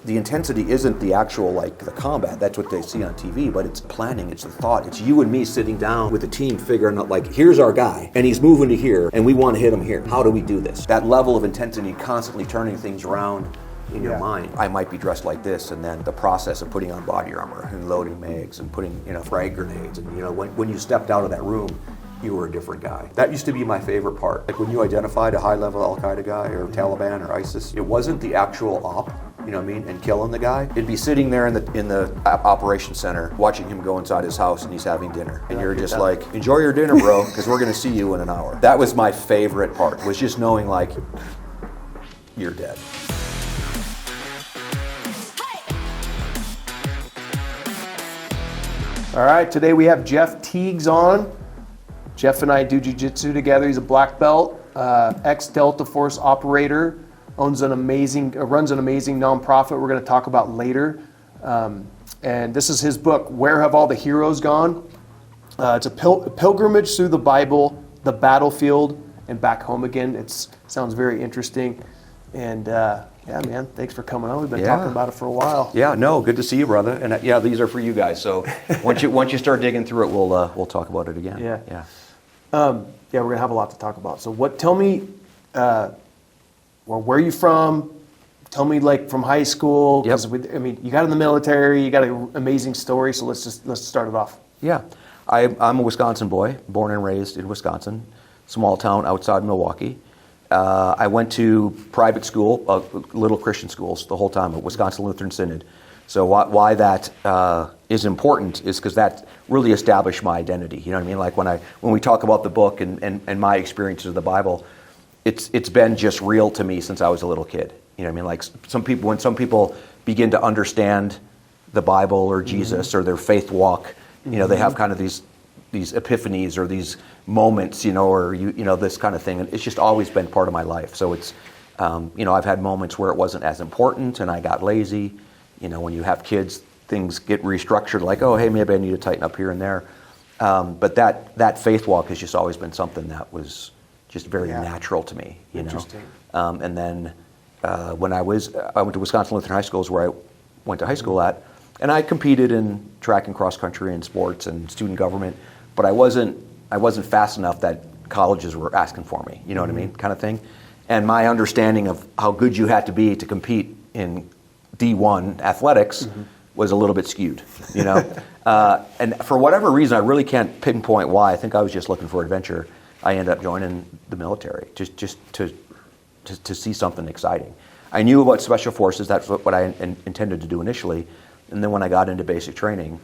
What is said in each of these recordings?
the intensity isn't the actual, like, the combat. That's what they see on TV, but it's planning, it's the thought. It's you and me sitting down with the team figuring out, like, here's our guy, and he's moving to here, and we want to hit him here. How do we do this? That level of intensity, constantly turning things around in your mind. I might be dressed like this, and then the process of putting on body armor and loading mags and putting, frag grenades, and, when you stepped out of that room, you were a different guy. That used to be my favorite part. Like when you identified a high-level Al-Qaeda guy or Taliban or ISIS, it wasn't the actual op, and killing the guy. It'd be sitting there in the operations center, watching him go inside his house and he's having dinner. And you're just like, enjoy your dinner, bro, because we're gonna see you in an hour. That was my favorite part, was just knowing, like, you're dead. All right, today we have Jeff Tiegs on. Jeff and I do jiu-jitsu together. He's a black belt, ex-Delta Force operator, runs an amazing nonprofit we're going to talk about later. And this is his book, Where Have All the Heroes Gone? It's a pilgrimage through the Bible, the battlefield, and back home again. It sounds very interesting. And yeah, man, thanks for coming on. We've been talking about it for a while. Yeah, no, good to see you, brother. And these are for you guys. So once you start digging through it, we'll talk about it again. Yeah. We're gonna have a lot to talk about. So tell me, where are you from? Tell me, like, from high school. Because you got in the military. You got an amazing story. So let's start it off. Yeah, I'm a Wisconsin boy, born and raised in Wisconsin, small town outside Milwaukee. I went to private school, little Christian schools, the whole time at Wisconsin Lutheran Synod. So why that is important is because that really established my identity. You know what I mean? Like when we talk about the book and my experiences of the Bible, it's been just real to me since I was a little kid. You know what I mean? Like when some people begin to understand the Bible or Jesus or their faith walk, they have kind of these epiphanies or these moments, or this kind of thing. And it's just always been part of my life. So it's, I've had moments where it wasn't as important and I got lazy. When you have kids, things get restructured, like, oh, hey, maybe I need to tighten up here and there. But that faith walk has just always been something that was just very natural to me. Interesting. And then when I went to Wisconsin Lutheran High School, is where I went to high school at, and I competed in track and cross country and sports and student government, but I wasn't fast enough that colleges were asking for me. You know what I mean, kind of thing. And my understanding of how good you had to be to compete in D1 athletics was a little bit skewed, and for whatever reason, I really can't pinpoint why. I think I was just looking for adventure. I ended up joining the military just to see something exciting. I knew about special forces. That's what I intended to do initially. And then when I got into basic training,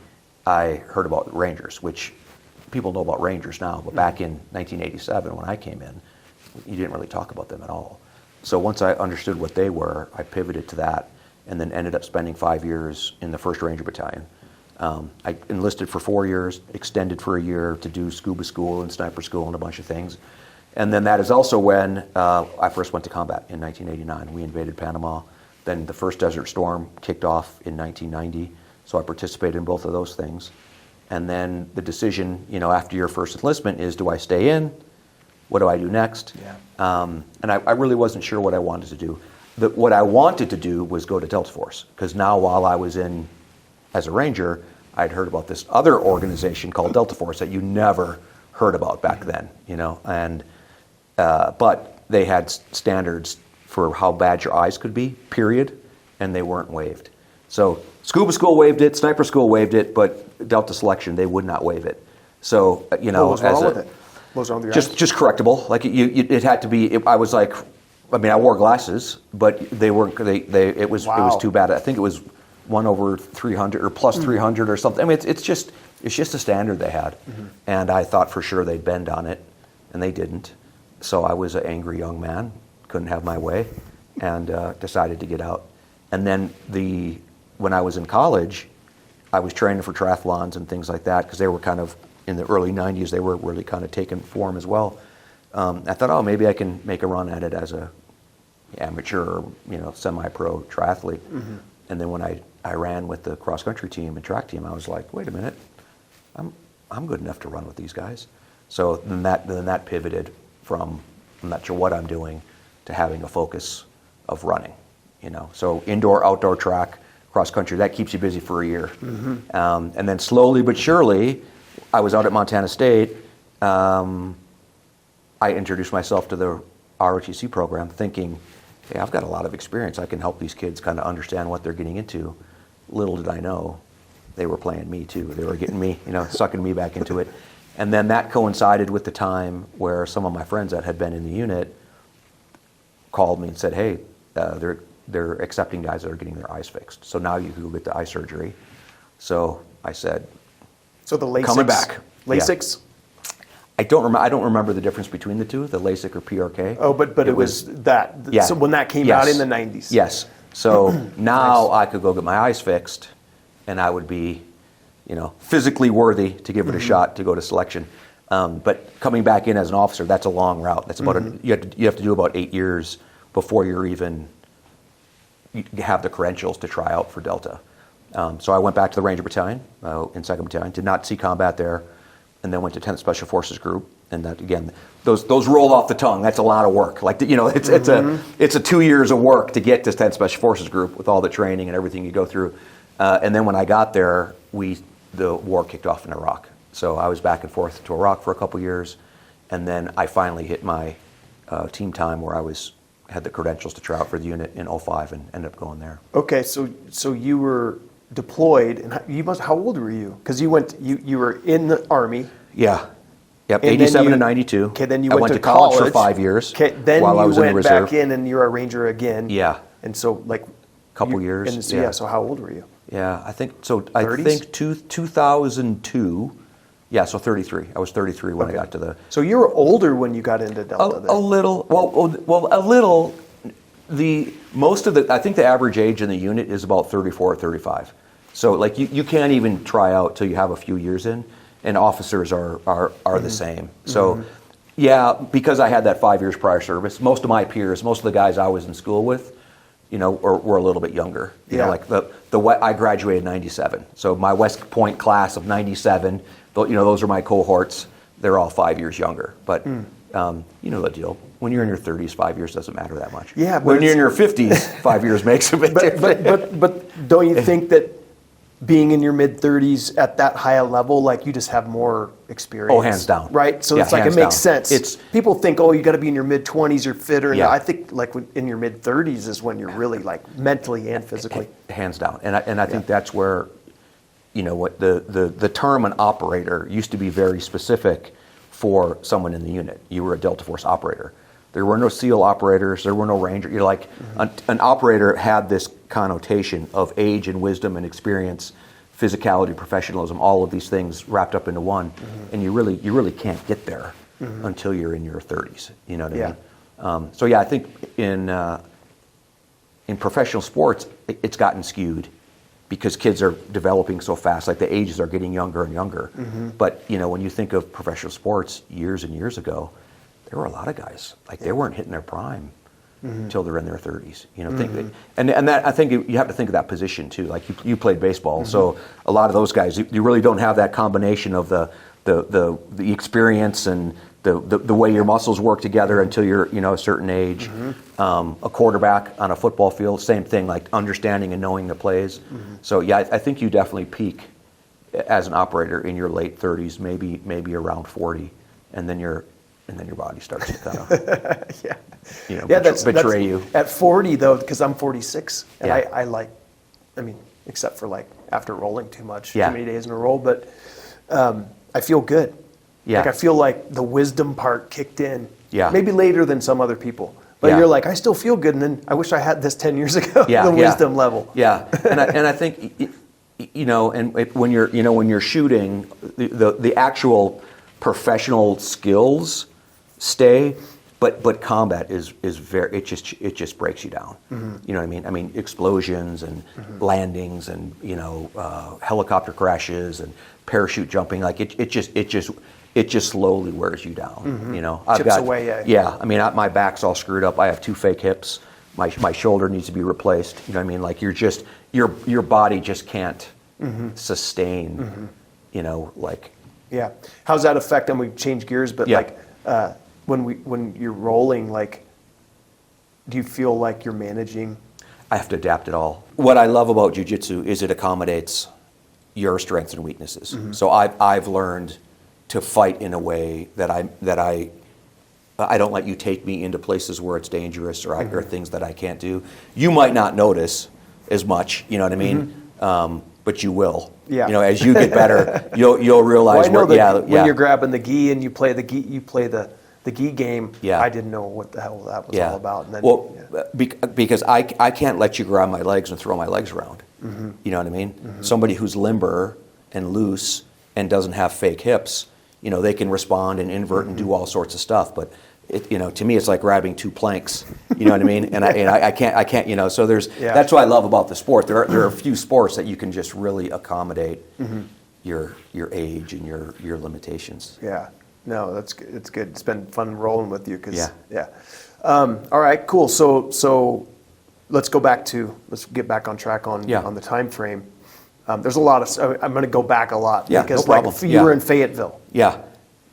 I heard about Rangers, which people know about Rangers now, but back in 1987 when I came in, you didn't really talk about them at all. So once I understood what they were, I pivoted to that and then ended up spending 5 years in the 1st Ranger Battalion. I enlisted for 4 years, extended for a year to do scuba school and sniper school and a bunch of things. And then that is also when I first went to combat in 1989. We invaded Panama. Then the first Desert Storm kicked off in 1990. So I participated in both of those things. And then the decision, after your first enlistment is, do I stay in? What do I do next? Yeah. And I really wasn't sure what I wanted to do. What I wanted to do was go to Delta Force, because now while I was in as a Ranger, I'd heard about this other organization called Delta Force that you never heard about back then, and but they had standards for how bad your eyes could be, period, and they weren't waived. So scuba school waived it, sniper school waived it, but Delta selection, they would not waive it. So, what was wrong with it? What was wrong with your eyes? Just correctable. Like it had to be. I was like, I wore glasses, but they weren't. It was too bad. I think it was 1/300 or plus 300 or something. It's just a standard they had, and I thought for sure they'd bend on it, and they didn't. So I was an angry young man, couldn't have my way, and decided to get out. And then when I was in college, I was training for triathlons and things like that, because they were kind of in the early 90s. They were really kind of taking form as well. I thought, maybe I can make a run at it as a amateur or semi-pro triathlete. And then when I ran with the cross-country team and track team, I was like, wait a minute, I'm good enough to run with these guys. So then that pivoted from, I'm not sure what I'm doing, to having a focus of running. So indoor, outdoor track, cross country, that keeps you busy for a year. And then slowly but surely, I was out at Montana State. I introduced myself to the ROTC program thinking, hey, I've got a lot of experience. I can help these kids kind of understand what they're getting into. Little did I know, they were playing me too. They were getting me, sucking me back into it. And then that coincided with the time where some of my friends that had been in the unit called me and said, hey, they're accepting guys that are getting their eyes fixed. So now you can go get the eye surgery. So I said, so the LASIK, coming back. LASIKs? Yeah. I don't remember the difference between the two, the LASIK or PRK. Oh, but it was that. Yeah. So when that came out in the 90s. Yes. So now Nice. I could go get my eyes fixed, and I would be, physically worthy to give it a shot to go to selection. But coming back in as an officer, that's a long route. That's about you have to do about 8 years before you have the credentials to try out for Delta. So I went back to the Ranger Battalion in 2nd Battalion. Did not see combat there, and then went to 10th Special Forces Group. And that again, those roll off the tongue. That's a lot of work. It's a 2 years of work to get to 10th Special Forces Group with all the training and everything you go through. And then when I got there, the war kicked off in Iraq. So I was back and forth to Iraq for a couple years, and then I finally hit my team time where I had the credentials to try out for the unit in 2005 and ended up going there. Okay, so you were deployed, and how old were you? Because you were in the Army. Yeah. Yep, And 87 to 92. Okay, then you I went to college for 5 years then while I was you in the went reserve. back in, and you're a Ranger again. Yeah. And so, Couple years. And so, so how old were you? Yeah, I think so. 30s? I think 2002. Yeah, so 33. I was 33 when I got to the. So you were older when you got into Delta. A little. Well, a little. I think the average age in the unit is about 34 or 35. So you can't even try out till you have a few years in, and officers are the same. So yeah, because I had that 5 years prior service, most of my peers, most of the guys I was in school with, were a little bit younger. I graduated in 97. So my West Point class of 97, those are my cohorts. They're all 5 years younger. But you know the deal. When you're in your 30s, 5 years doesn't matter that much. Yeah, but when you're in your 50s, 5 years makes a bit difference. But don't you think that being in your mid-30s at that high a level, you just have more experience? Oh, hands down. Right? So Yeah, it's it hands makes down. sense. People think, you got to be in your mid-20s, you're fitter. Yeah. I think in your mid-30s is when you're really mentally and physically. Hands down. And I think that's where, what the term an operator used to be very specific for someone in the unit. You were a Delta Force operator. There were no SEAL operators. There were no Ranger. An operator had this connotation of age and wisdom and experience, physicality, professionalism, all of these things wrapped up into one. And you really can't get there until you're in your 30s. You know what I mean? So yeah, I think in professional sports, it's gotten skewed because kids are developing so fast. The ages are getting younger and younger. But when you think of professional sports years and years ago, there were a lot of guys they weren't hitting their prime until they're in their 30s. And that I think you have to think of that position too. You played baseball, so a lot of those guys you really don't have that combination of the experience and the way your muscles work together until you're a certain age. A quarterback on a football field, same thing, understanding and knowing the plays. So yeah, I think you definitely peak as an operator in your late 30s, maybe around 40, and then your body starts to kind of betray you. At 40 though, because I'm 46, and Yeah. except for after rolling too much, Yeah. too many days in a row, but I feel good. Yeah. I feel like the wisdom part kicked in. Yeah. Maybe later than some other people. But Yeah. you're I still feel good, and then I wish I had this 10 years ago, Yeah, the yeah. wisdom level. Yeah, and I think when you're shooting, the actual professional skills stay, but combat is very it just breaks you down. You know what I mean? I mean explosions and landings and helicopter crashes and parachute jumping. It just slowly wears you down. Chips away. Yeah. I mean, my back's all screwed up. I have 2 fake hips. My shoulder needs to be replaced. You know what I mean? You're just your body just can't sustain. Yeah. How's that affect? And we change gears, but Yeah. when you're rolling, do you feel like you're managing I have to adapt it all. What I love about jiu-jitsu is it accommodates your strengths and weaknesses. So I've learned to fight in a way that I don't let you take me into places where it's dangerous or or things that I can't do. You might not notice as much, you know what I mean? But you will. Yeah. You know, as you get better, you'll realize. Well, I know when you're grabbing the gi and you play the gi game. Yeah. I didn't know what the hell that was all about. And then, well, because I can't let you grab my legs and throw my legs around. You know what I mean? Somebody who's limber and loose and doesn't have fake hips, you know, they can respond and invert and do all sorts of stuff. But you know, to me, it's like grabbing two planks. You know what I mean? And I can't. You know, so that's what I love about the sport. There are a few sports that you can just really accommodate your age and your limitations. Yeah. No, that's good. It's good. It's been fun rolling with you. All right. Cool. So let's get back on track on the time frame. There's a lot of. I'm going to go back a lot because no problem. you were in Fayetteville. Yeah.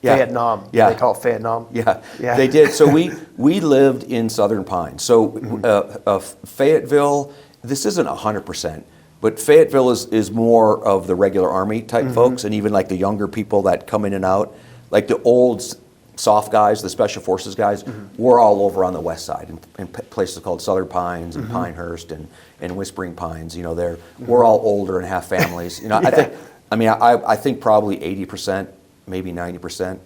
Vietnam. Yeah. They call it Vietnam. Yeah, they did. So we lived in Southern Pines. So Fayetteville, this isn't 100%, but Fayetteville is more of the regular Army type folks, and even like the younger people that come in and out, like the old soft guys, the Special Forces guys, we're all over on the west side in places called Southern Pines and Pinehurst and Whispering Pines. You know, we're all older and have families. You know, I think probably 80%. Maybe 90%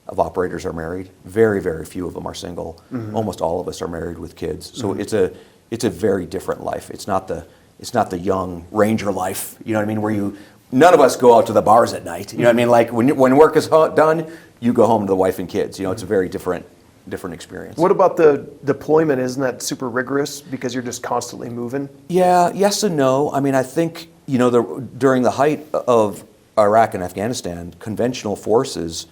of operators are married. Very, very few of them are single. Almost all of us are married with kids. So it's a very different life. It's not the young ranger life. You know what I mean? Where none of us go out to the bars at night. You know what I mean? Like when work is done, you go home to the wife and kids. You know, it's a very different experience. What about the deployment? Isn't that super rigorous because you're just constantly moving? Yeah. Yes and no. I mean, I think during the height of Iraq and Afghanistan, conventional forces,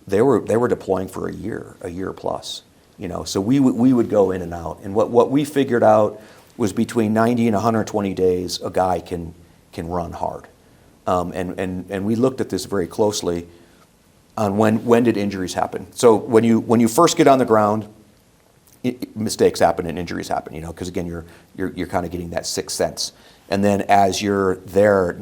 they were deploying for a year plus. You know, so we would go in and out, and what we figured out was between 90 and 120 days, a guy can run hard, and we looked at this very closely on when did injuries happen. So when you first get on the ground, mistakes happen and injuries happen. You know, because again you're kind of getting that sixth sense, and then as you're there,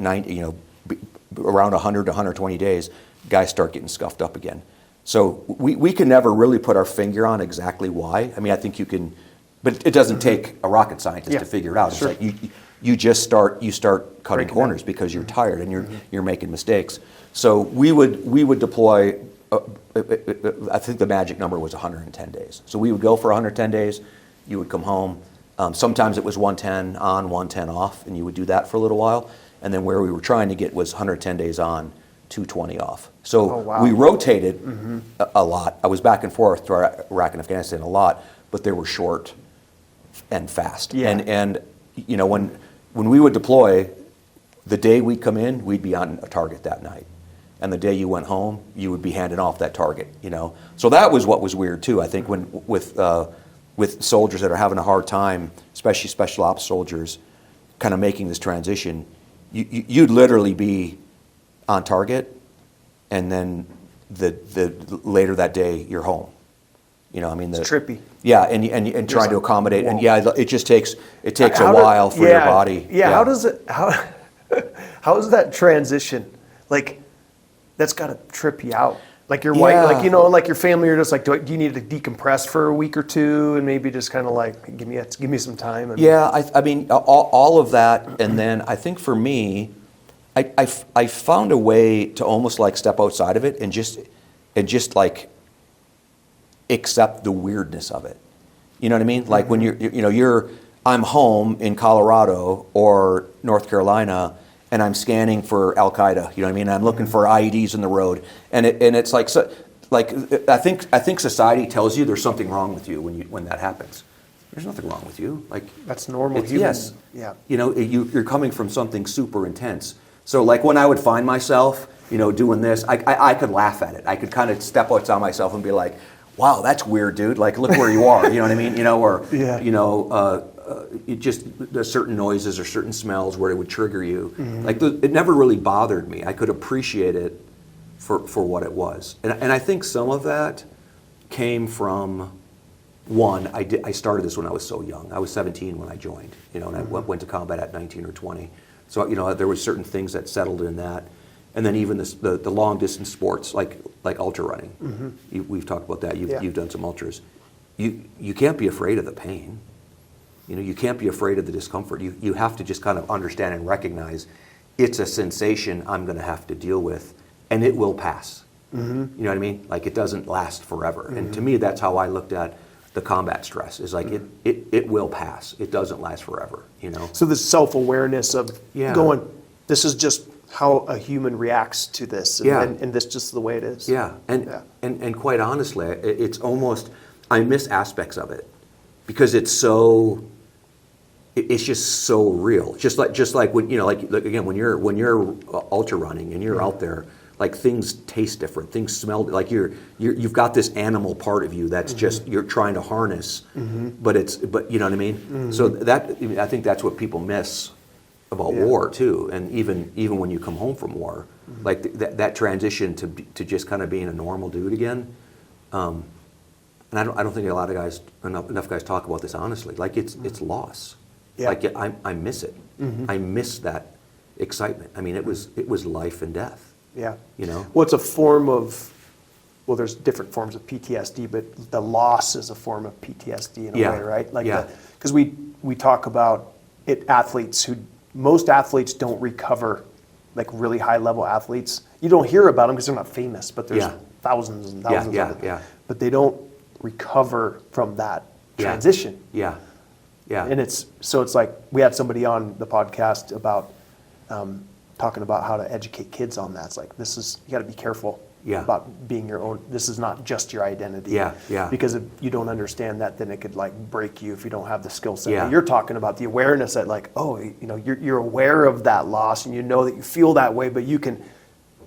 around 100 to 120 days, guys start getting scuffed up again. So we can never really put our finger on exactly why. I mean, I think you can, but it doesn't take a rocket scientist to figure it out. It's like you just start cutting corners because you're tired and you're making mistakes. So we would deploy. I think the magic number was 110 days. So we would go for 110 days. You would come home. Sometimes it was 110 on, 110 off, and you would do that for a little while. And then where we were trying to get was 110 days on, 220 off. So we rotated a lot. I was back and forth to Iraq and Afghanistan a lot, but they were short and fast. Yeah. And you know, when we would deploy, the day we'd come in, we'd be on a target that night. And the day you went home, you would be handing off that target, you know. So that was what was weird too, I think, with soldiers that are having a hard time, especially special ops soldiers, kind of making this transition. You'd literally be on target, and then the later that day you're home. You know, I mean, it's trippy. Yeah, and trying to accommodate, and it just takes a while for your body. Yeah, how does it how is that transition? Like, that's got to trip you out. Like your wife, like like your family, you're just like, do you need to decompress for a week or two, and maybe just kind of like give me some time? I mean, all of that, and then I think for me, I found a way to almost like step outside of it and just like accept the weirdness of it. You know what I mean? Like when I'm home in Colorado or North Carolina, and I'm scanning for Al Qaeda. You know what I mean? I'm looking for IEDs in the road, and it's like I think society tells you there's something wrong with you when that happens. There's nothing wrong with you. Like, that's normal. Yes. Yeah. You know, you're coming from something super intense. So like when I would find myself, doing this, I could laugh at it. I could kind of step outside myself and be like, wow, that's weird, dude. Like, look where you are. You know what I mean? Just certain noises or certain smells where it would trigger you. Like, it never really bothered me. I could appreciate it for what it was. And I think some of that came from one, I started this when I was so young. I was 17 when I joined, and I went to combat at 19 or 20. So, there were certain things that settled in that. And then even the long distance sports like ultra running. We've talked about that. You've done some ultras. You can't be afraid of the pain. You can't be afraid of the discomfort. You have to just kind of understand and recognize it's a sensation I'm going to have to deal with, and it will pass. You know what I mean? Like, it doesn't last forever. And to me, that's how I looked at the combat stress. Is like it will pass. It doesn't last forever. So this self-awareness of going, this is just how a human reacts to this, and this just the way it is. Yeah, and quite honestly, it's almost, I miss aspects of it because it's just so real. Just like when like again when you're ultra running and you're out there, like, things taste different, things smell like you've got this animal part of you that's just you're trying to harness, but you know what I mean. So I think that's what people miss about war too, and even when you come home from war, like that transition to just kind of being a normal dude again. And I don't think a lot of guys enough guys talk about this honestly. Like, it's loss. Yeah. Like, I miss it. I miss that excitement. I mean, it was life and death. Yeah. Well, it's a form of, there's different forms of PTSD, but the loss is a form of PTSD in a way, right? Like, because we talk about it, most athletes don't recover, like really high level athletes. You don't hear about them because they're not famous, but there's thousands and thousands of them. Yeah. But they don't recover from that transition. Yeah. And it's like, we had somebody on the podcast about talking about how to educate kids on that. It's like, you got to be careful about being your own. This is not just your identity. Because if you don't understand that, then it could like break you if you don't have the skill set. But you're talking about the awareness that, like, you're aware of that loss, and you know that you feel that way, but you can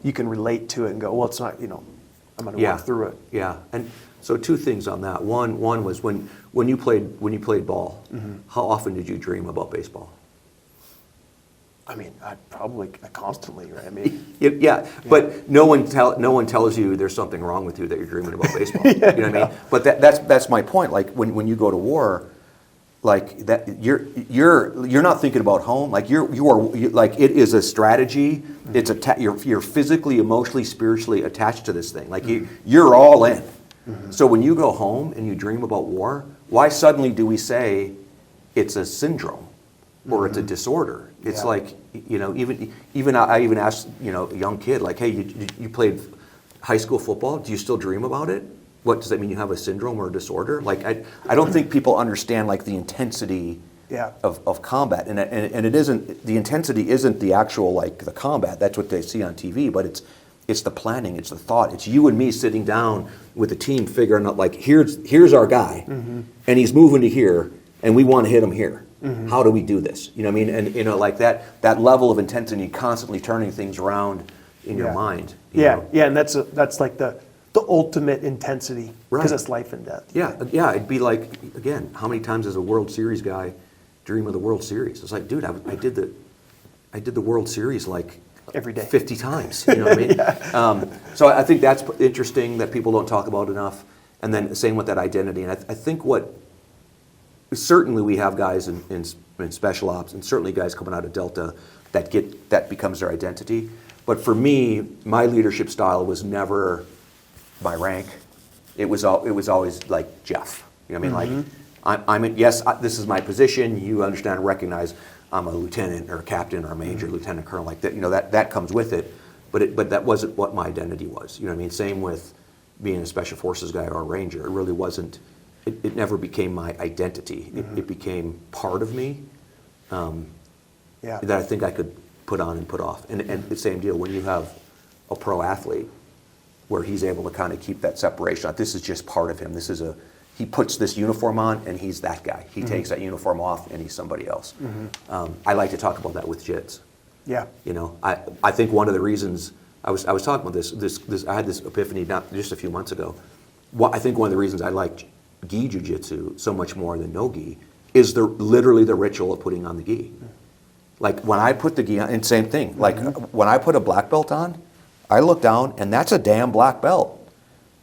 relate to it and go, well, it's not, I'm going to work through it. Yeah. And so two things on that. One was when you played ball, how often did you dream about baseball? I mean, probably constantly, right? I mean, but no one tells you there's something wrong with you that you're dreaming about baseball. You know what I mean? But that's my point. Like, when you go to war, like, that you're not thinking about home. Like, you are like, it is a strategy. It's you're physically, emotionally, spiritually attached to this thing. Like, you're all in. So when you go home and you dream about war, why suddenly do we say it's a syndrome or it's a disorder? It's like, even I even asked, a young kid, like, hey, you played high school football. Do you still dream about it? What does that mean? You have a syndrome or a disorder? Like, I don't think people understand, like, the intensity of combat, and it isn't, the intensity isn't the actual, like, the combat. That's what they see on TV, but it's the planning, it's the thought. It's you and me sitting down with the team figuring out, like, here's our guy, and he's moving to here, and we want to hit him here. How do we do this? You know what I mean? And like that level of intensity, constantly turning things around in your mind. You know? And that's like the ultimate intensity, because it's life and death. Yeah. It'd be like, again, how many times does a World Series guy dream of the World Series? It's like, dude, I did the World Series like every day, 50 times. You know what I mean? So I think that's interesting that people don't talk about enough. And then same with that identity. And I think certainly we have guys in special ops, and certainly guys coming out of Delta that becomes their identity. But for me, my leadership style was never my rank. It was always like Jeff. You know what I mean? Like, this is my position. You understand and recognize I'm a lieutenant or a captain or a major, lieutenant colonel, like that. That comes with it. But that wasn't what my identity was. You know what I mean? Same with being a special forces guy or a ranger. It really wasn't. It never became my identity. It became part of me that I think I could put on and put off. And the same deal when you have a pro athlete where he's able to kind of keep that separation. This is just part of him. He puts this uniform on and he's that guy. He takes that uniform off and he's somebody else. I like to talk about that with jits. Yeah. I think one of the reasons I was talking about this I had this epiphany not just a few months ago. I think one of the reasons I like gi jiu-jitsu so much more than no gi is literally the ritual of putting on the gi. Like, when I put the gi on, and same thing, like when I put a black belt on, I look down and that's a damn black belt.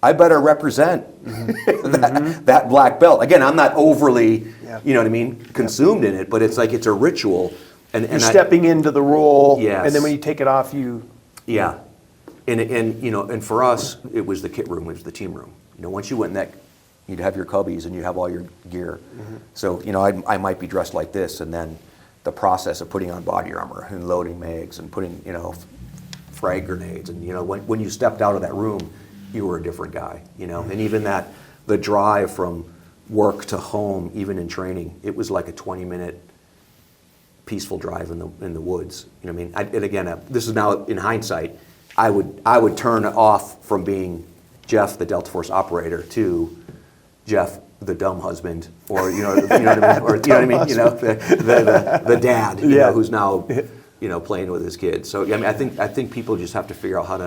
I better represent that black belt. Again, I'm not overly, you know what I mean, consumed in it, but it's like it's a ritual. And You're stepping into the role, Yes. and then when you take it off, you... Yeah. And you know, and for us, it was the kit room, it was the team room. You know, once you went in that, you'd have your cubbies and you have all your gear. So, you know, I might be dressed like this, and then the process of putting on body armor and loading mags and putting, you know, frag grenades. And, you know, when you stepped out of that room, you were a different guy, you know. And even the drive from work to home, even in training, it was like a 20-minute peaceful drive in the woods. You know what I mean? And again, this is now in hindsight. I would turn off from being Jeff, the Delta Force operator, to Jeff, the dumb husband, or you know what I mean, or you know what I mean, you know, the dad, you know, who's now, you know, playing with his kids. So I mean, I think people just have to figure out how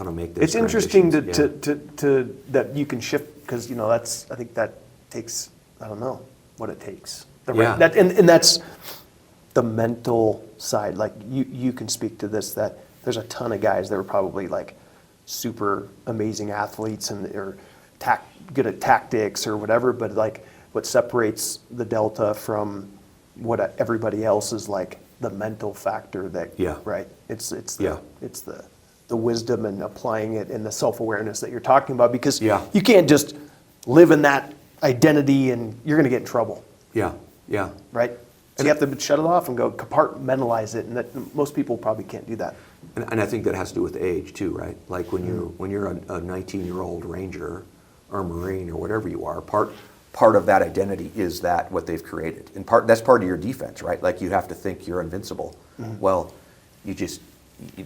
to make this. It's interesting to that you can shift, because you know I think that takes, I don't know what it takes. And that's the mental side. Like you can speak to this, that there's a ton of guys that were probably like super amazing athletes and or good at tactics or whatever, but like what separates the Delta from what everybody else is like the mental factor that right. It's the wisdom and applying it and the self-awareness that you're talking about, because you can't just live in that identity and you're going to get in trouble. Yeah. Right? So you have to shut it off and go compartmentalize it, and that most people probably can't do that. And I think that has to do with age too, right? Like when you're a 19-year-old Ranger or Marine or whatever you are, part of that identity is that what they've created, and that's part of your defense, right? Like you have to think you're invincible. Well,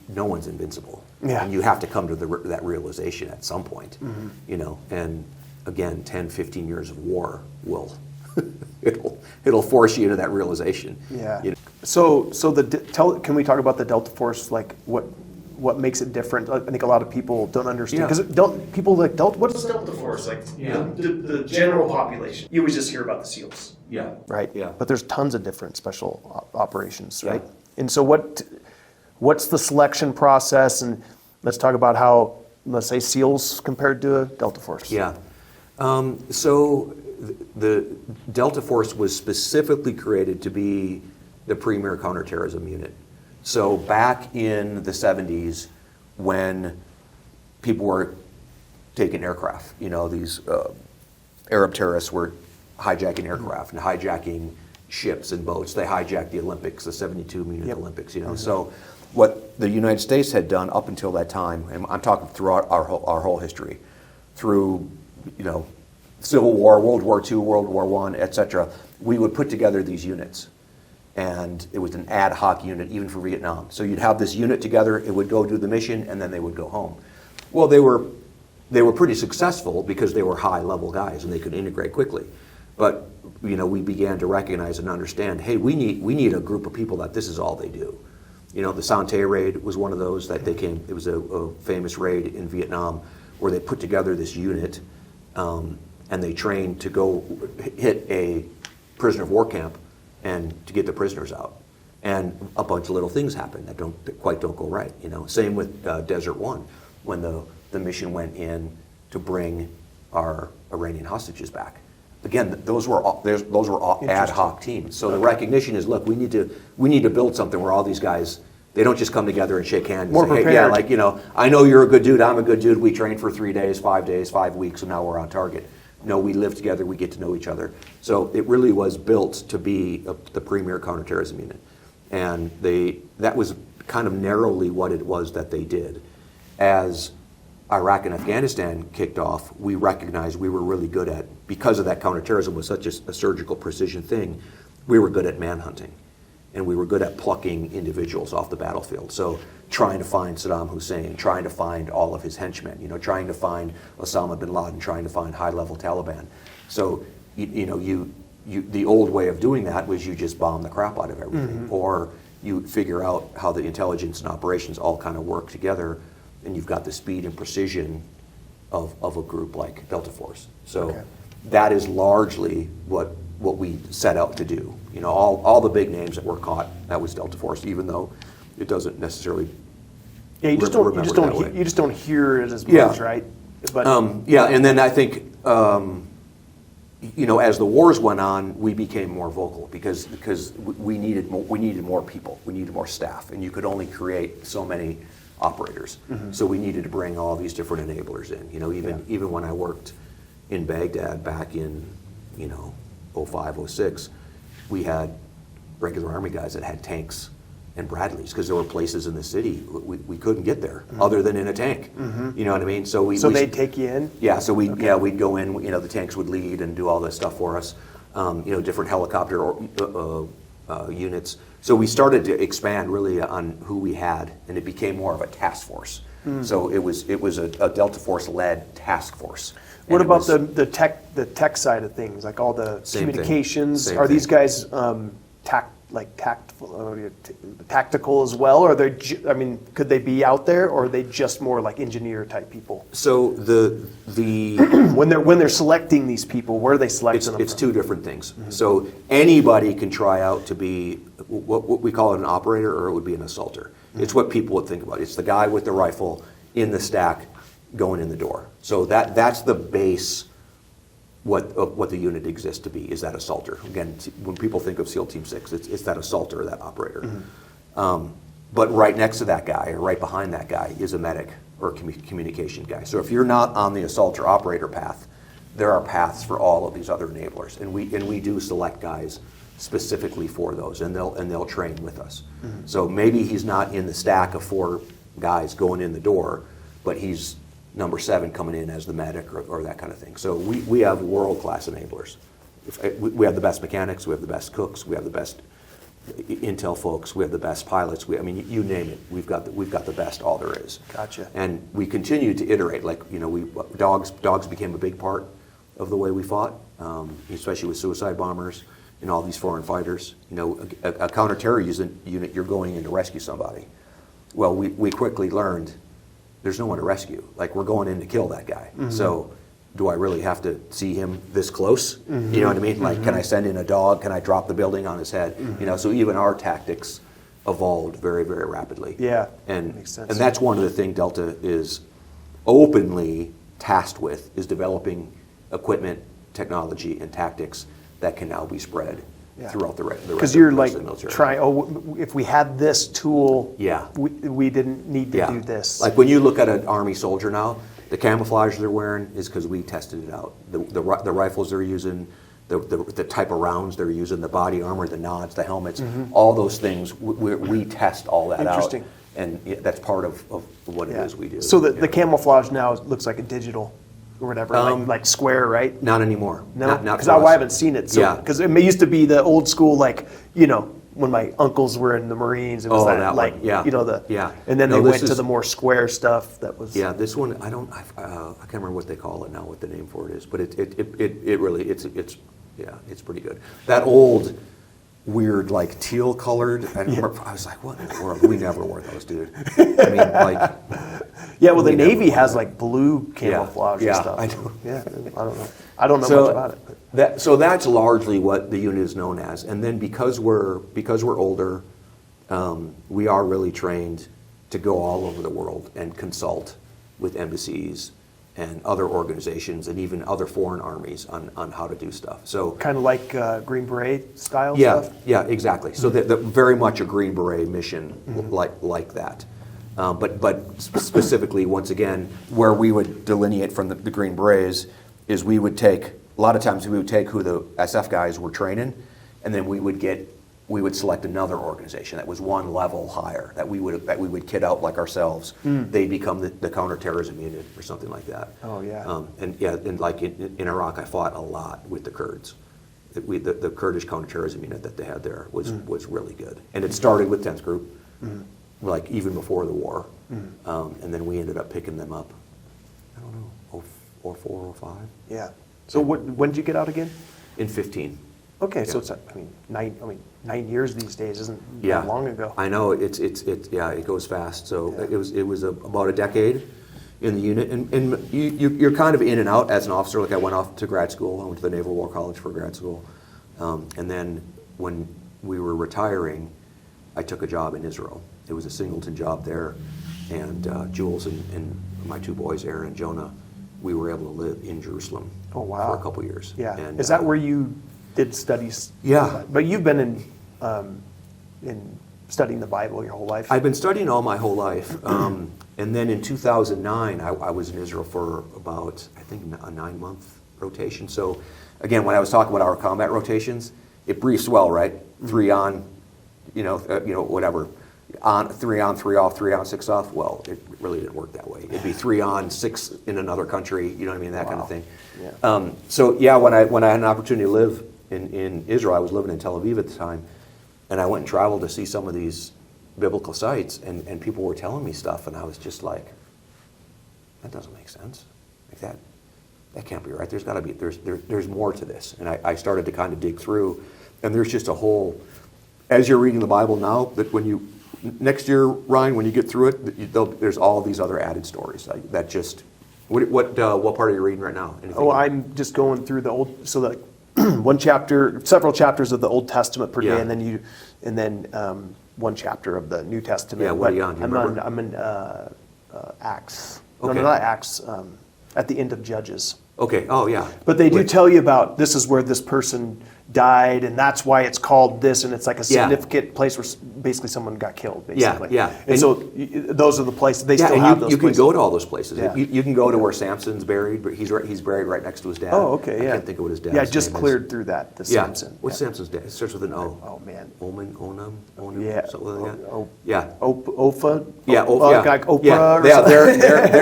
no one's invincible, and you have to come to that realization at some point, you know. And again, 10, 15 years of war will. It'll force you into that realization. Yeah. You know? So can we talk about the Delta Force? Like what makes it different? I think a lot of people don't understand, because people like Delta. What is Delta Force? Like the general population. You always just hear about the SEALs. Yeah. Right. Yeah. But there's tons of different special operations, right? And so what's the selection process? And let's talk about how, let's say, SEALs compared to Delta Force. Yeah. So the Delta Force was specifically created to be the premier counterterrorism unit. So back in the 70s, when people were taking aircraft, you know, these Arab terrorists were hijacking aircraft and hijacking ships and boats. They hijacked the Olympics, the 72 Munich Olympics, you know. So what the United States had done up until that time, and I'm talking throughout our whole history, through, you know, Civil War, World War II, World War I, etc., we would put together these units. And it was an ad hoc unit, even for Vietnam. So you'd have this unit together, it would go do the mission, and then they would go home. Well, they were pretty successful because they were high-level guys and they could integrate quickly. But you know, we began to recognize and understand, hey, we need a group of people that this is all they do. You know, the Sante raid was one of those that they came. It was a famous raid in Vietnam where they put together this unit. And they trained to go hit a prisoner of war camp and to get the prisoners out. And a bunch of little things happened that don't go right. You know, same with Desert One, when the mission went in to bring our Iranian hostages back. Again, those were all ad hoc teams. So the recognition is, look, we need to build something where all these guys, they don't just come together and shake hands and more say, prepared. hey, yeah, like, you know, I know you're a good dude, I'm a good dude. We trained for 3 days, 5 weeks, and now we're on target. No, we live together, we get to know each other. So it really was built to be the premier counterterrorism unit. And that was kind of narrowly what it was that they did. As Iraq and Afghanistan kicked off, we recognized we were really good at, because of that counterterrorism was such a surgical precision thing, we were good at manhunting. And we were good at plucking individuals off the battlefield. So trying to find Saddam Hussein, trying to find all of his henchmen, you know, trying to find Osama bin Laden, trying to find high-level Taliban. So, the old way of doing that was you just bomb the crap out of everything. Or you figure out how the intelligence and operations all kind of work together, and you've got the speed and precision of a group like Delta Force. So that is largely what we set out to do. You know, all the big names that were caught, that was Delta Force, even though it doesn't necessarily. Yeah, you just don't hear it as much, right? But Yeah, and then I think, as the wars went on, we became more vocal because we needed more people, we needed more staff, and you could only create so many operators. So we needed to bring all these different enablers in. Even when I worked in Baghdad back in 05, 06, we had regular Army guys that had tanks and Bradleys because there were places in the city we couldn't get there other than in a tank. You know what I mean? So they'd take you in? Yeah, so we'd go in, the tanks would lead and do all this stuff for us, different helicopter units. So we started to expand really on who we had, and it became more of a task force. So it was a Delta Force-led task force. What about the tech side of things, like all the communications? Are these guys tactical as well, or could they be out there, or are they just more like engineer type people? So the when they're selecting these people, where are they selecting them? It's two different things. So anybody can try out to be what we call an operator, or it would be an assaulter. It's what people would think about. It's the guy with the rifle in the stack going in the door. So that's the base. What the unit exists to be is that assaulter. Again, when people think of SEAL Team 6, it's that assaulter or that operator. But right next to that guy or right behind that guy is a medic or a communication guy. So if you're not on the assaulter operator path, there are paths for all of these other enablers, and we do select guys specifically for those, and they'll train with us. So maybe he's not in the stack of 4 guys going in the door, but he's number 7 coming in as the medic or that kind of thing. So we have world-class enablers. We have the best mechanics, we have the best cooks, we have the best intel folks, we have the best pilots. You name it. We've got the best all there is. Gotcha. And we continue to iterate. Dogs became a big part of the way we fought, especially with suicide bombers and all these foreign fighters. A counter-terror unit, you're going in to rescue somebody. Well, we quickly learned there's no one to rescue. We're going in to kill that guy. So do I really have to see him this close? You know what I mean? Can I send in a dog? Can I drop the building on his head? So even our tactics evolved very, very rapidly. Yeah, and makes sense. And that's one of the things Delta is openly tasked with, is developing equipment, technology, and tactics that can now be spread throughout the rest of the military. Trying, if we had this tool, Yeah. we didn't need to do this. Like when you look at an Army soldier now, the camouflage they're wearing is because we tested it out. The rifles they're using, the type of rounds they're using, the body armor, the nods, the helmets, all those things, we test all that out. Interesting. And that's part of what it is we do. So the camouflage now looks like a digital or whatever, like square, right? Not anymore. No, not because I haven't seen it. So, because it used to be the old school, when my uncles were in the Marines, it was and then they went to the more square stuff that was. Yeah, this one I can't remember what they call it now, what the name for it is, but it really it's pretty good. That old weird teal colored. I was like, what in the world? We never wore those, dude. Yeah, well, the Navy has blue camouflage and stuff. I know. Yeah, I don't know much about it. But. So that's largely what the unit is known as. And then because we're older, we are really trained to go all over the world and consult with embassies and other organizations and even other foreign armies on how to do stuff. So kind of like Green Beret style stuff? Yeah, exactly. So the very much a Green Beret mission like that. But specifically, once again, where we would delineate from the Green Berets is we would take who the SF guys were training, and then we would select another organization that was one level higher that we would kit out like ourselves. They become the counterterrorism unit or something like that. Oh yeah. In Iraq, I fought a lot with the Kurds. The Kurdish counterterrorism unit that they had there was really good, and it started with 10th Group. Even before the war, and then we ended up picking them up. I don't know, 04, 05. Yeah. So when did you get out again? In 15. Okay, Yeah. so it's 9 years these days isn't that long ago. I know it goes fast. So it was about a decade in the unit, and you're kind of in and out as an officer. I went off to grad school. I went to the Naval War College for grad school, and then when we were retiring, I took a job in Israel. It was a singleton job there, and Jules and my 2 boys, Aaron and Jonah, we were able to live in Jerusalem Oh, wow. for a couple years. Yeah. And, Is that where you did studies? Yeah. But you've been in studying the Bible your whole life? I've been studying all my whole life. And then in 2009, I was in Israel for about, I think, a 9-month rotation. So again, when I was talking about our combat rotations, it briefs well, right? 3 on, whatever. 3 on, 3 off, 3 on, 6 off. Well, it really didn't work that way. It'd be 3 on, 6 in another country, you know what I mean, that kind of thing. Yeah. So yeah, when I had an opportunity to live in Israel, I was living in Tel Aviv at the time, and I went and traveled to see some of these biblical sites, and people were telling me stuff, and I was just like, that doesn't make sense. Like that can't be right. There's got to be, there's more to this. And I started to kind of dig through, and there's just a whole, as you're reading the Bible now, that when you, next year, Ryan, when you get through it, there's all these other added stories that just, what part are you reading right now? Anything? Oh, I'm just going through the old, so like one chapter, several chapters of the Old Testament per day, and then one chapter of the New Testament. Yeah, what are you on? Do you remember? I'm in Acts. Okay. No, not Acts. At the end of Judges. Okay. Oh, yeah. But they do tell you about this is where this person died, and that's why it's called this, and it's like a significant place where basically someone got killed, basically. Yeah. And so those are the places they still and have those you can places. go to all those places. Yeah. You can go to where Samson's buried, but he's buried right next to his dad. Oh, okay, yeah. I can't think of what his dad's Yeah, I name just is. cleared through that. The Samson. What's Samson's dad? It starts with an O. Oh man. Onam, Yeah. something like that. Yeah. Ophah. Yeah, Like Oprah. yeah.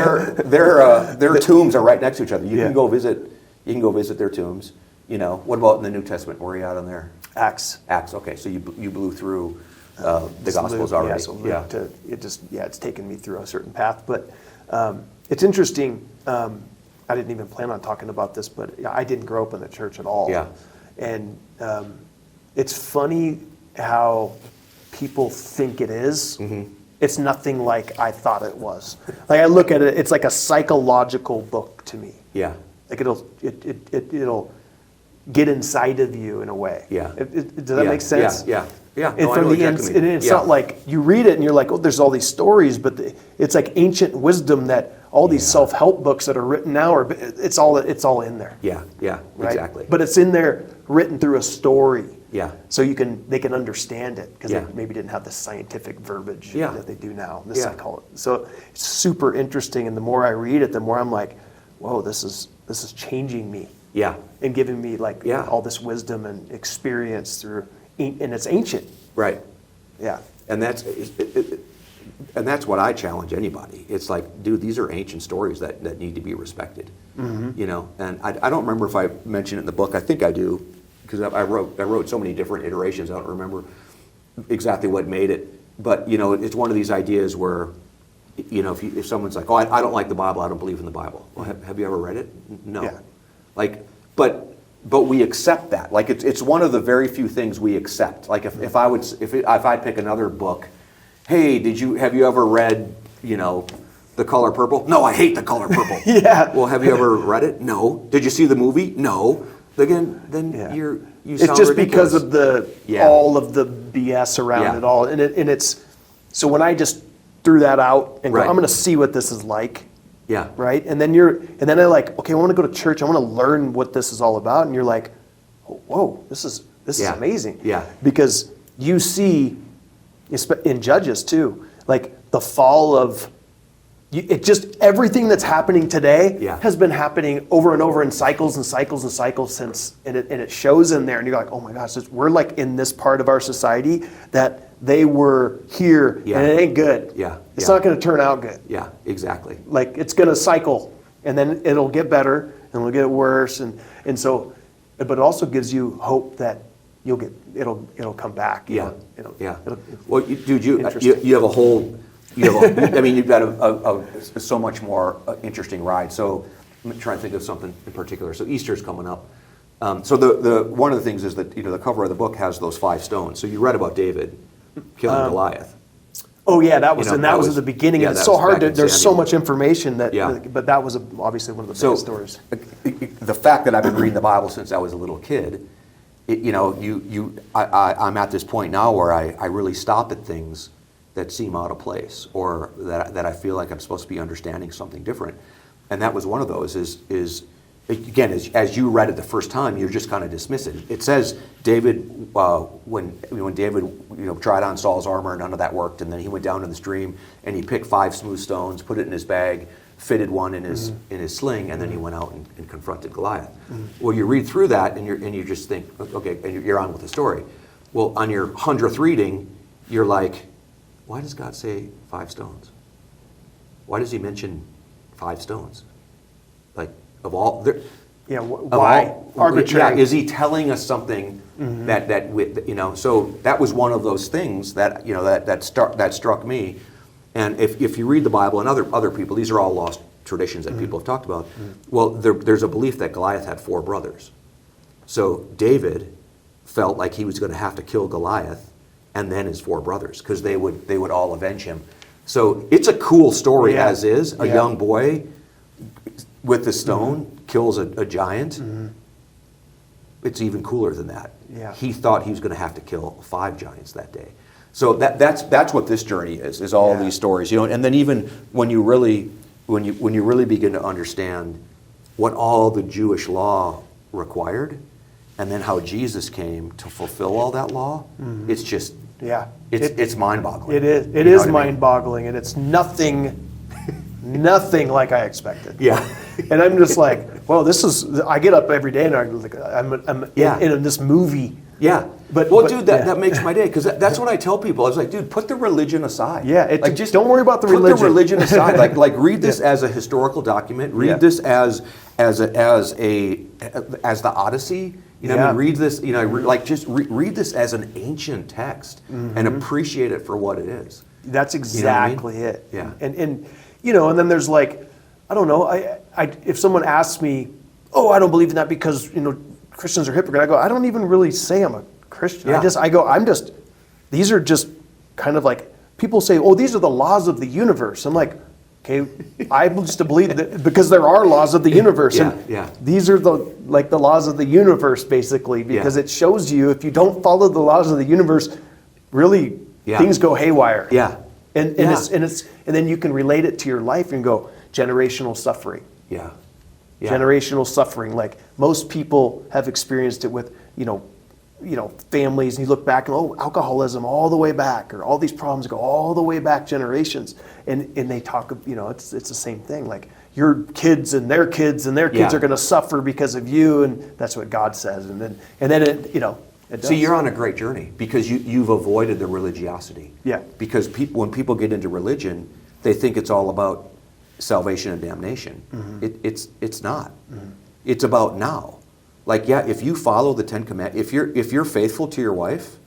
Or Their tombs are right next to each other. You Yeah. can go visit. You can go visit their tombs. What about in the New Testament? Where are you at on there? Acts. Acts. Okay, so you blew through the Gospels already. Yeah, so Luke it's taken me through a certain path, but it's interesting. I didn't even plan on talking about this, but I didn't grow up in the church at all. Yeah. And it's funny how people think it is. Mm-hmm. It's nothing like I thought it was. Like I look at it, it's like a psychological book to me. Yeah. Like it'll get inside of you in a way. Yeah. Does that make sense? Yeah. And No, I from know the exactly what you mean. it's not like you read it and you're like, oh, there's all these stories, but it's like ancient wisdom that all these self-help books that are written now are. It's all in there. Yeah. Right? Exactly. But it's in there, written through a story. Yeah. So they can understand it because Yeah. they maybe didn't have the scientific verbiage Yeah. that they do now. The Yeah. psychology. So it's super interesting, and the more I read it, the more I'm like, whoa, this is changing me. Yeah. And giving me like Yeah. all this wisdom and experience through, and it's ancient. Right. Yeah. And that's what I challenge anybody. It's like, dude, these are ancient stories that need to be respected. Mm-hmm. And I don't remember if I mentioned it in the book. I think I do, because I wrote so many different iterations. I don't remember exactly what made it. But it's one of these ideas where, if someone's like, oh, I don't like the Bible, I don't believe in the Bible. Well, have you ever read it? No. Yeah. But we accept that. Like it's one of the very few things we accept. Like if I'd pick another book, hey, have you ever read The Color Purple? No, I hate The Color Purple. Yeah. Well, have you ever read it? No. Did you see the movie? No. Again, then you It's sound just ridiculous. because of all of the BS around it all, and it's so when I just threw that out and go, Right. I'm going to see what this is like. Yeah. Right. And then I like, okay, I want to go to church. I want to learn what this is all about. And you're like, whoa, this is amazing. Yeah. Because you see, in Judges too, like the fall of, it just everything that's happening today has been happening over and over in cycles and cycles and cycles since, and it shows in there. And you're like, oh my gosh, we're like in this part of our society that they were here, and it ain't good. Yeah. It's not going to turn out good. Yeah, exactly. Like it's going to cycle, and then it'll get better, and it'll get worse, and so, but it also gives you hope that it'll come back. Yeah. It'll, Well, dude, you Interesting. have a whole, you've got a so much more interesting ride. So I'm trying to think of something in particular. So Easter's coming up. So the one of the things is that the cover of the book has those 5 stones. So you read about David killing Goliath. Oh yeah, that was that was was at the beginning, yeah, and it's that so was hard. back in There's so Samuel. much information that, Yeah. but that was obviously one of the biggest stories. The fact that I've been reading the Bible since I was a little kid, I'm at this point now where I really stop at things that seem out of place or that I feel like I'm supposed to be understanding something different. And that was one of those. Is again, as you read it the first time, you're just kind of dismissive. It says David, when David tried on Saul's armor, none of that worked, and then he went down to the stream and he picked 5 smooth stones, put it in his bag, fitted one in his sling, and then he went out and confronted Goliath. Well, you read through that and you just think, okay, and you're on with the story. Well, on your 100th reading, you're like, why does God say 5 stones? Why does he mention 5 stones? Like, of all... Why? Arbitrary. Yeah, is he telling us something so that was one of those things that, that struck me. And if you read the Bible and other people, these are all lost traditions that people have talked about, well, there's a belief that Goliath had 4 brothers. So David felt like he was going to have to kill Goliath and then his 4 brothers, because they would all avenge him. So it's a cool story as is. A young boy with the stone kills a giant. It's even cooler than that. Yeah. He thought he was going to have to kill 5 giants that day. So that's what this journey is all these stories. And then even when you really begin to understand what all the Jewish law required, and then how Jesus came to fulfill all that law, it's just it's mind-boggling. It is. It is mind-boggling, and it's nothing like I expected. Yeah. And I'm just like, well, this is. I get up every day and I'm in this movie. Yeah. But dude, that makes my day, because that's what I tell people. I was like, dude, put the religion aside. Yeah. Just don't worry about the religion. Put the religion aside. like read this as a historical document. Read this as the Odyssey. Read this. Just read this as an ancient text and appreciate it for what it is. That's exactly it. Yeah. And then there's like, I don't know. I if someone asks me, oh, I don't believe in that because Christians are hypocrites, I go, I don't even really say I'm a Christian. Yeah. These are just kind of like, people say, oh, these are the laws of the universe. I'm like, okay, I just believe that because there are laws of the universe. These are the laws of the universe, basically, because it shows you if you don't follow the laws of the universe, really things go haywire. Yeah. And then you can relate it to your life and go, generational suffering. Yeah. Generational suffering. Like most people have experienced it with, families, and you look back and alcoholism all the way back, or all these problems go all the way back generations. And they talk, it's the same thing. Like your kids and their kids and their kids are going to suffer because of you, and that's what God says. And then it does. See, you're on a great journey because you've avoided the religiosity. Yeah. Because when people get into religion, they think it's all about salvation and damnation. It's not. It's about now. Like, if you follow the 10 Commandments, if you're faithful to your wife,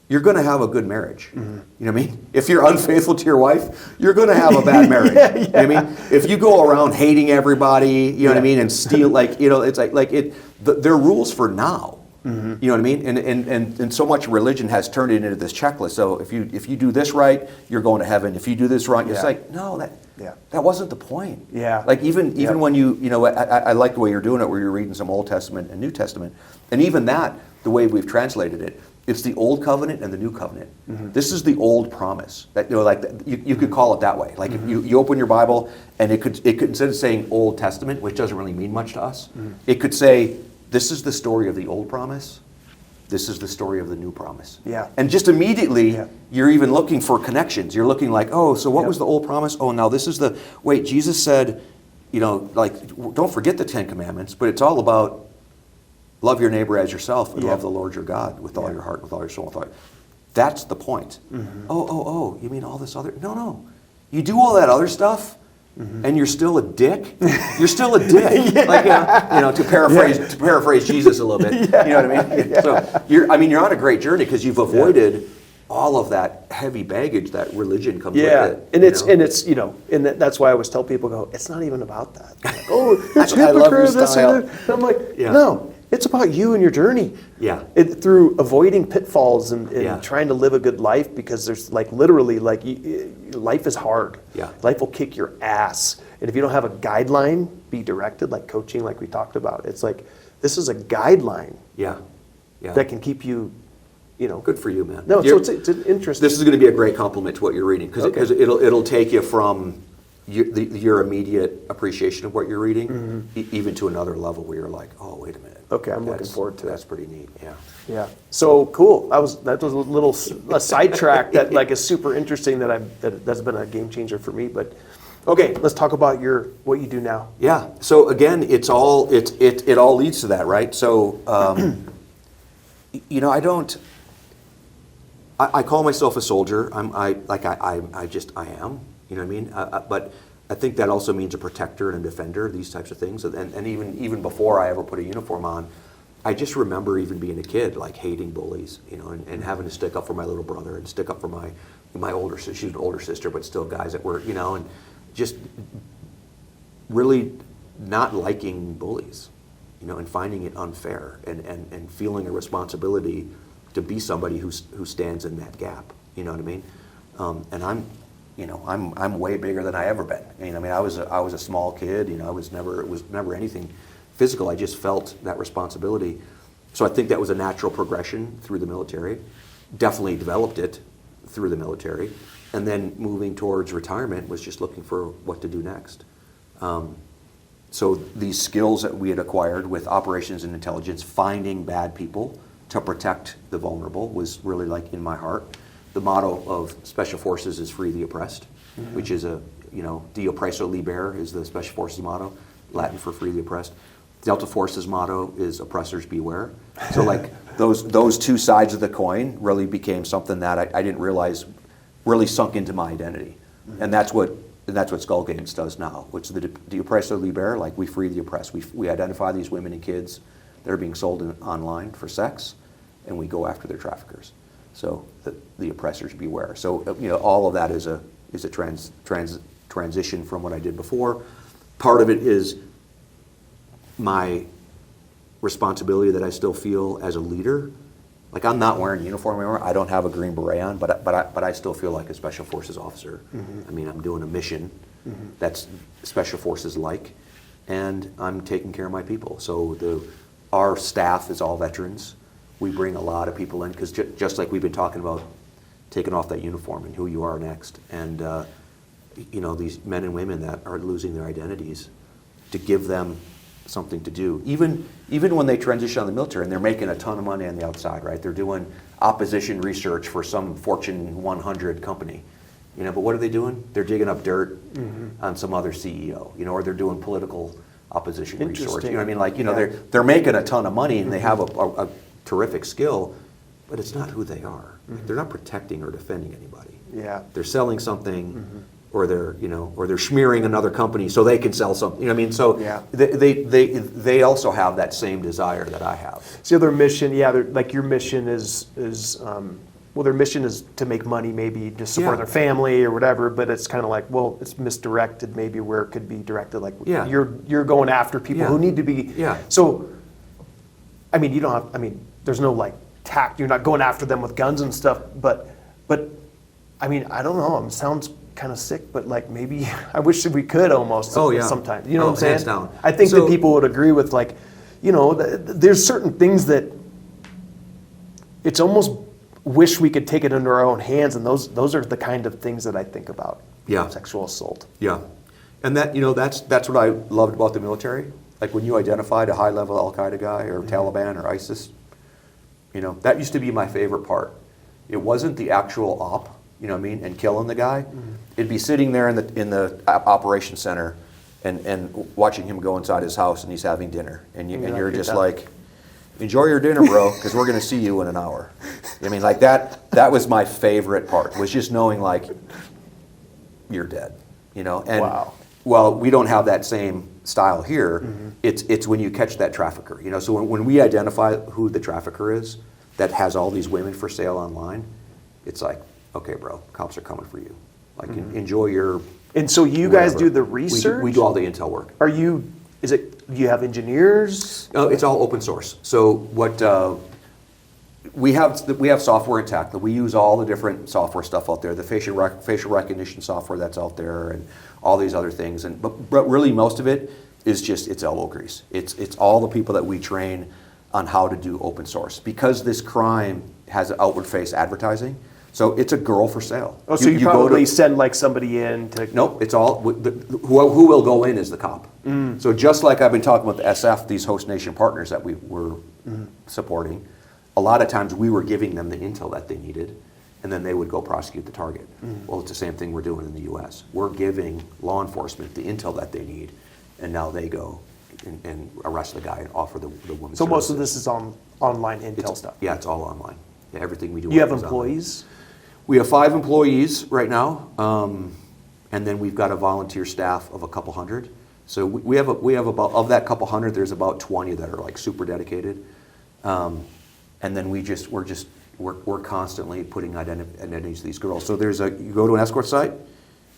you're going to have a good marriage. You know what I mean? If you're unfaithful to your wife, you're going to have a bad marriage. You know what I mean? If you go around hating everybody, you know what I mean, and steal, it's there are rules for now. You know what I mean? And so much religion has turned it into this checklist. So if you do this right, you're going to heaven. If you do this wrong, it's like, no, that wasn't the point. Yeah. Like even when I like the way you're doing it, where you're reading some Old Testament and New Testament, and even that, the way we've translated it, it's the Old Covenant and the New Covenant. This is the old promise. That you could call it that way. Like if you open your Bible and it could instead of saying Old Testament, which doesn't really mean much to us, it could say, this is the story of the old promise. This is the story of the new promise. Yeah. And just immediately, you're even looking for connections. You're looking like, oh, so what was the old promise? Oh, now this is Jesus said, don't forget the 10 Commandments, but it's all about love your neighbor as yourself and love the Lord your God with all your heart, with all your soul. With all That's the point. Oh, you mean all this other? No. You do all that other stuff, and you're still a dick. You're still a dick. To paraphrase Jesus a little bit. You know what I mean? So you're on a great journey because you've avoided all of that heavy baggage that religion comes with it. And that's why I always tell people, it's not even about that. Like, it's I love your hypocrite. style. And I'm like, no. It's about you and your journey. Yeah. Through avoiding pitfalls and trying to live a good life, because there's literally life is hard. Yeah. Life will kick your ass. And if you don't have a guideline, be directed, like coaching, like we talked about. It's like, this is a guideline. Yeah. That can keep you, Good for you, man. No, so it's interesting. This is going to be a great compliment to what you're reading because it'll take you from, your immediate appreciation of what you're reading, even to another level where you're like, oh, wait a minute. Okay, I'm looking forward to That's it. pretty neat. Yeah. Yeah. So cool. That was a little a sidetrack that like is super interesting that's been a game changer for me. But okay, let's talk about what you do now. Yeah. So again, it all leads to that, right? So I call myself a soldier. I am. You know what I mean? But I think that also means a protector and a defender. These types of things. And even before I ever put a uniform on, I just remember even being a kid, like hating bullies, and having to stick up for my little brother and stick up for my older sister. She's an older sister, but still guys that were, and just really not liking bullies, and finding it unfair and feeling a responsibility to be somebody who stands in that gap. You know what I mean? And I'm way bigger than I ever been. I was a small kid. It was never anything physical. I just felt that responsibility. So I think that was a natural progression through the military. Definitely developed it through the military. And then moving towards retirement was just looking for what to do next. So these skills that we had acquired with operations and intelligence, finding bad people to protect the vulnerable, was really like in my heart. The motto of Special Forces is free the oppressed, which is de oppresso liber is the Special Forces motto, Latin for free the oppressed. Delta Force's motto is oppressors beware. So like those two sides of the coin really became something that I didn't realize really sunk into my identity. And that's what Skull Games does now, which is the oppresso liber, like we free the oppressed. We identify these women and kids that are being sold online for sex, and we go after their traffickers. So the oppressors beware. So all of that is a transition from what I did before. Part of it is my responsibility that I still feel as a leader. Like I'm not wearing a uniform anymore. I don't have a green beret on, but I still feel like a Special Forces officer. I'm doing a mission that's Special Forces like, and I'm taking care of my people. So our staff is all veterans. We bring a lot of people in because just like we've been talking about taking off that uniform and who you are next, and these men and women that are losing their identities, to give them something to do. Even when they transition out of the military and they're making a ton of money on the outside, right? They're doing opposition research for some Fortune 100 company, but what are they doing? They're digging up dirt on some other CEO, or they're doing political opposition research. They're making a ton of money and they have a terrific skill, but it's not who they are. They're not protecting or defending anybody. Yeah. They're selling something, or they're smearing another company so they can sell something. So they also have that same desire that I have. So their mission, like your mission is their mission is to make money, maybe to support their family or whatever. But it's kind of like, it's misdirected, maybe where it could be directed. Like you're going after people who need to be. Yeah. So, you don't have. There's no like tact. You're not going after them with guns and stuff. But I don't know. It sounds kind of sick, but like maybe I wish that we could almost sometimes. You know what I'm saying? Hands down. I think that people would agree with like, there's certain things that it's almost wish we could take it into our own hands, and those are the kind of things that I think about. Yeah. Sexual assault. Yeah. And that that's what I loved about the military. Like when you identified a high-level Al-Qaeda guy or Taliban or ISIS, that used to be my favorite part. It wasn't the actual op, and killing the guy. It'd be sitting there in the operations center and watching him go inside his house and he's having dinner. And you're just like, enjoy your dinner, bro, because we're going to see you in an hour. That was my favorite part, was just knowing like, you're dead, And wow. Well, we don't have that same style here. It's when you catch that trafficker, So when we identify who the trafficker is that has all these women for sale online, it's like, okay, bro, cops are coming for you. Like, enjoy your. And so you guys do the research? We do all the intel work. Do you have engineers? It's all open source. So what we have software intact. We use all the different software stuff out there, the facial recognition software that's out there, and all these other things. But really, most of it is just it's elbow grease. It's all the people that we train on how to do open source, because this crime has outward face advertising. So it's a girl for sale. Oh, so you go probably to- send like somebody in to. Nope, it's all, who will go in is the cop. So just like I've been talking about the SF, these host nation partners that we were supporting, a lot of times we were giving them the intel that they needed, and then they would go prosecute the target. Well, it's the same thing we're doing in the U.S. We're giving law enforcement the intel that they need, and now they go and arrest the guy and offer the woman So most of services. this is on online intel stuff. Yeah, it's all online. Yeah, everything we do. You have is online. employees? We have 5 employees right now, and then we've got a volunteer staff of a couple hundred. So we have about, of that couple hundred, there's about 20 that are like super dedicated, and then we're constantly putting identities to these girls. So you go to an escort site,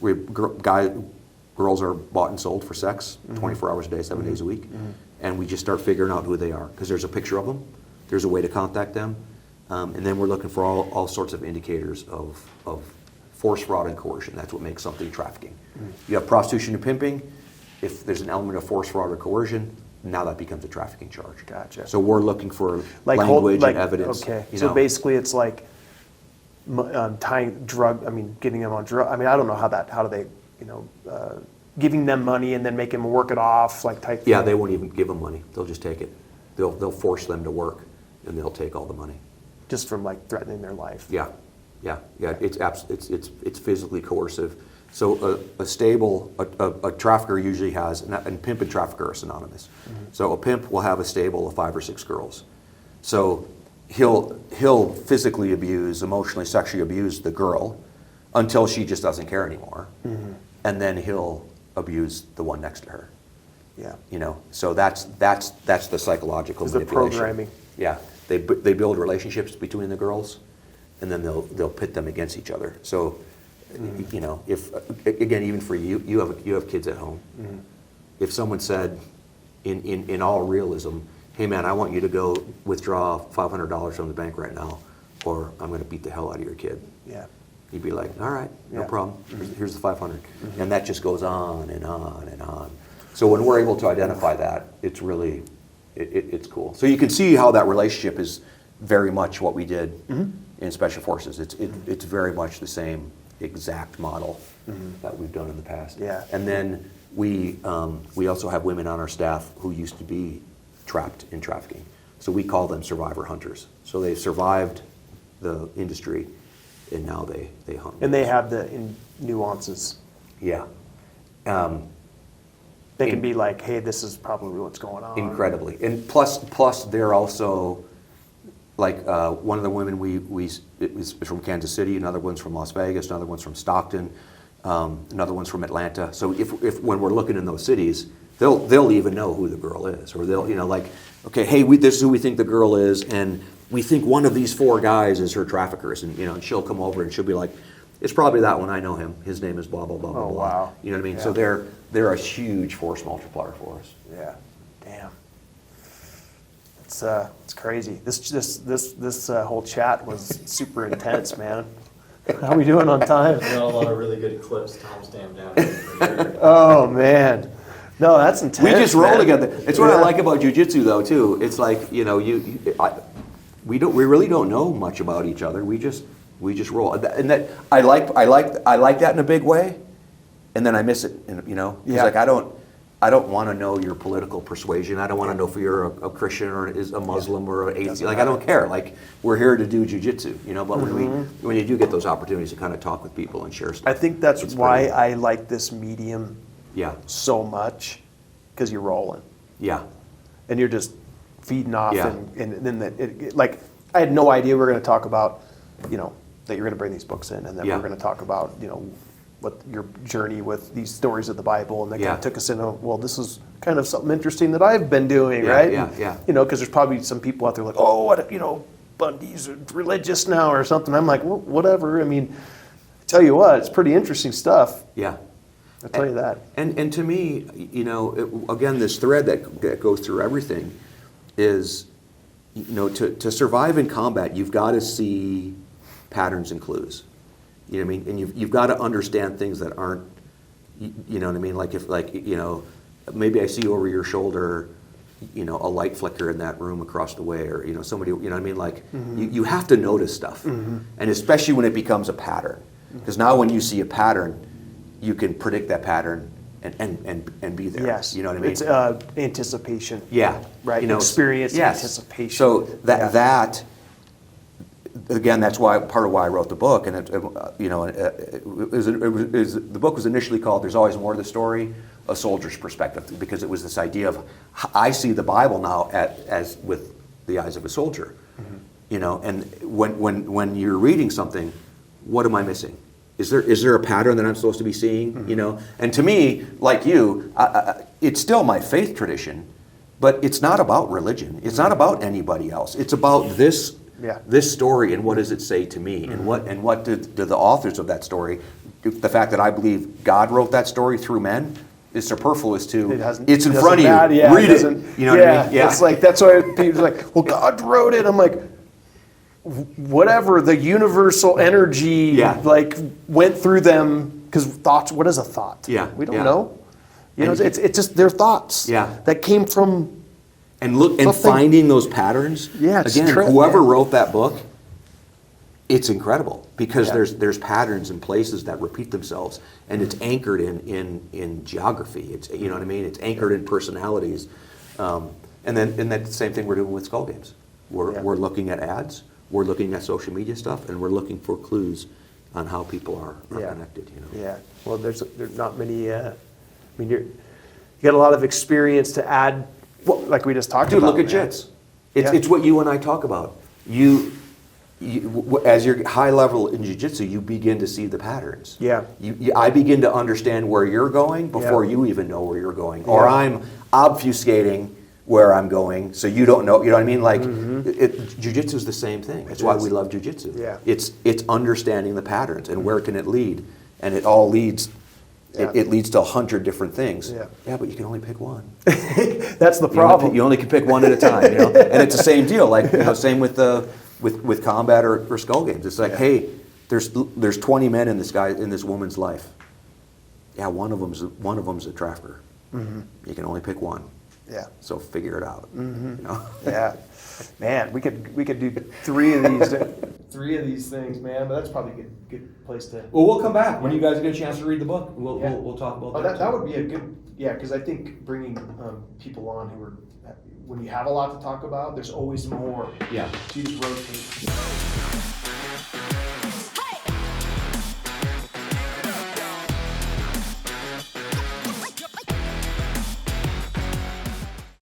girls are bought and sold for sex, 24 hours a day, 7 days a week, and we just start figuring out who they are because there's a picture of them, there's a way to contact them. And then we're looking for all sorts of indicators of force, fraud, and coercion. That's what makes something trafficking. You have prostitution and pimping. If there's an element of force, fraud, or coercion, now that becomes a trafficking charge. Gotcha. So we're looking for Like language and evidence. Okay. you So know. basically, it's like getting them on drug. I mean, I don't know how do they, giving them money and then making them work it off, like type. Yeah, thing. they won't even give them money. They'll just take it. They'll force them to work, and they'll take all the money. Just from like threatening their life. Yeah. It's physically coercive. So a trafficker usually has, and pimp and trafficker are synonymous. So a pimp will have a stable of 5 or 6 girls. So he'll physically abuse, emotionally, sexually abuse the girl until she just doesn't care anymore, and then he'll abuse the one next to her. Yeah. So that's the psychological Is the manipulation. programming. Yeah, they build relationships between the girls, and then they'll pit them against each other. So, if again, even for you have kids at home. If someone said, in all realism, hey man, I want you to go withdraw $500 from the bank right now, or I'm going to beat the hell out of your kid. Yeah. You'd be like, all right, no Yeah. problem. Here's the 500, and that just goes on and on and on. So when we're able to identify that, it's really, it's cool. So you can see how that relationship is very much what we did in Special Forces. It's very much the same exact model that we've done in the past. Yeah. And then we also have women on our staff who used to be trapped in trafficking. So we call them survivor hunters. So they survived the industry, and now they hunt. And they have the nuances. Yeah. They can be like, hey, this is probably what's going on. Incredibly, and plus they're also like one of the women is from Kansas City, another one's from Las Vegas, another one's from Stockton, another one's from Atlanta. So if when we're looking in those cities, they'll even know who the girl is, or they'll like, okay, hey, this is who we think the girl is, and we think one of these 4 guys is her traffickers, and and she'll come over and she'll be like, it's probably that one, I know him, his name is blah blah blah blah Oh, blah. wow. You know what I mean? Yeah. So they're a huge force multiplier for us. Yeah. Damn. It's crazy. This whole chat was super intense, man. How are we doing on time? Got a lot of really good clips timestamped down here for sure. Oh man. No, that's intense. We just roll man. together. It's what I Yeah. like about jujitsu, though, too. It's like we really don't know much about each other. We just roll, and that I like that in a big way, and then I miss it. It's Yeah. like I don't want to know your political persuasion. I don't want to know if you're a Christian or is a Muslim or an atheist. Like I don't care. Like we're here to do jujitsu, But when you do get those opportunities to kind of talk with people and share stuff, I think that's it's why pretty- I like this medium yeah, so much, because you're rolling yeah. and you're just feeding off, Yeah. and then like I had no idea we were going to talk about, that you're going to bring these books in, and then Yeah. we're going to talk about, what your journey with these stories of the Bible, and that kind Yeah. of took us in. Well, this is kind of something interesting that I've been doing, Yeah, right? yeah, And, yeah. because there's probably some people out there like, oh, what, Bundy's religious now or something. I'm like, well, whatever. I mean, I tell you what, it's pretty interesting stuff. Yeah. I'll tell you that. And to me, again, this thread that goes through everything is, to survive in combat, you've got to see patterns and clues. You know what I mean? And you've got to understand things that aren't, you know what I mean? Like maybe I see over your shoulder, a light flicker in that room across the way, or somebody, you know what I mean? Like you have to notice stuff, and especially when it becomes a pattern, because now when you see a pattern, you can predict that pattern and be there. Yes. You know what I mean? It's anticipation. Yeah. Right. Experience, yes. anticipation. So that again, that's why part of why I wrote the book, and the book was initially called "There's Always More to the Story: A Soldier's Perspective," because it was this idea of I see the Bible now as with the eyes of a soldier, and when you're reading something, what am I missing? Is there a pattern that I'm supposed to be seeing? And to me, like you, it's still my faith tradition, but it's not about religion. It's not about anybody else. It's about this story, and what does it say to me, and what do the authors of that story? The fact that I believe God wrote that story through men is superfluous to. It's in front of you. Read it. You know what I mean? Yeah. It's like that's why people are like, well, God wrote it. I'm like, whatever, the universal energy like went through them, because thoughts. What is a thought? Yeah. We don't know. It's just their thoughts. Yeah. That came from. And finding those patterns. Yeah. Again, whoever wrote that book, it's incredible, because there's patterns and places that repeat themselves, and it's anchored in geography. It's what I mean. It's anchored in personalities, and that's the same thing we're doing with Skull Games. We're looking at ads, we're looking at social media stuff, and we're looking for clues on how people are connected. Yeah. Well, there's not many. You got a lot of experience to add. Well, like we just talked about. Dude, look at jits. It's what you and I talk about. You as you're high level in jiu-jitsu, you begin to see the patterns. Yeah. I begin to understand where you're going before you even know where you're going. Or I'm obfuscating where I'm going, so you don't know. You know what I mean? Like, jiu-jitsu is the same thing. That's why we love jiu-jitsu. Yeah. It's understanding the patterns and where can it lead, and it all leads. It leads to 100 different things. Yeah, but you can only pick one. That's the problem. You only can pick one at a time. And it's the same deal. Like same with combat or Skull Games. It's like, hey, there's 20 men in this woman's life. Yeah, one of them's a trafficker. You can only pick one. Yeah. So figure it out. Yeah. Man, we could do three of these things, man. But that's probably a good place to. Well, we'll come back when you guys get a chance to read the book. We'll talk about that. That would be a good, because I think bringing people on who are, when you have a lot to talk about, there's always more. Yeah. So you just rotate.